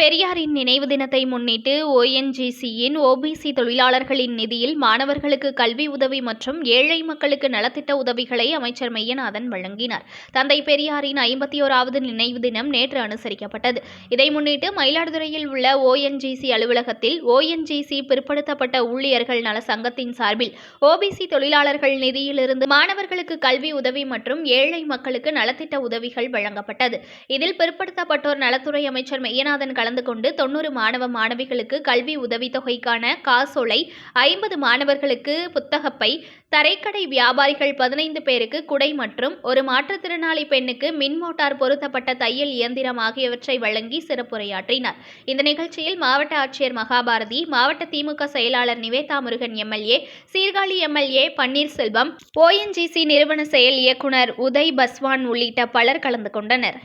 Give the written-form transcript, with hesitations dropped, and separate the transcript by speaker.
Speaker 1: பெரியாரின் நினைவு தினத்தை முன்னிட்டு ஓஎன்ஜிசியின் ஓபிசி தொழிலாளர்களின் நிதியில் மாணவர்களுக்கு கல்வி உதவி மற்றும் ஏழை மக்களுக்கு நலத்திட்ட உதவிகளை அமைச்சர் மெய்யநாதன் வழங்கினார். தந்தை பெரியாரின் 51வது நினைவு தினம் நேற்று அனுசரிக்கப்பட்டது. இதை முன்னிட்டு மயிலாடுதுறையில் உள்ள ஓஎன்ஜிசி அலுவலகத்தில் ஓஎன்ஜிசி பிற்படுத்தப்பட்ட ஊழியர்கள் நல சங்கத்தின் சார்பில் ஓபிசி தொழிலாளர்கள் நிதியிலிருந்து மாணவர்களுக்கு கல்வி உதவி மற்றும் ஏழை மக்களுக்கு நலத்திட்ட உதவிகள் வழங்கப்பட்டது. இதில் பிற்படுத்தப்பட்டோர் நலத்துறை அமைச்சர் மெய்யநாதன் கலந்து கொண்டு 90 மாணவ மாணவிகளுக்கு கல்வி உதவித்தொகைக்கான காசோலை, 50 மாணவர்களுக்கு புத்தகப்பை, தரைக்கடை வியாபாரிகள் 15 பேருக்கு குடை மற்றும் ஒரு மாற்றுத்திறனாளி பெண்ணுக்கு மின் மோட்டார் பொருத்தப்பட்ட தையல் இயந்திரம் ஆகியவற்றை வழங்கி சிறப்புரையாற்றினார். இந்த நிகழ்ச்சியில் மாவட்ட ஆட்சியர் மகாபாரதி, மாவட்ட திமுக செயலாளர் Nivetha Murugan MLA, Sirkazhi MLA Panneerselvam, ONGC நிறுவன செயல் இயக்குனர் உதய் பஸ்வான் உள்ளிட்ட பலர் கலந்து கொண்டனர்.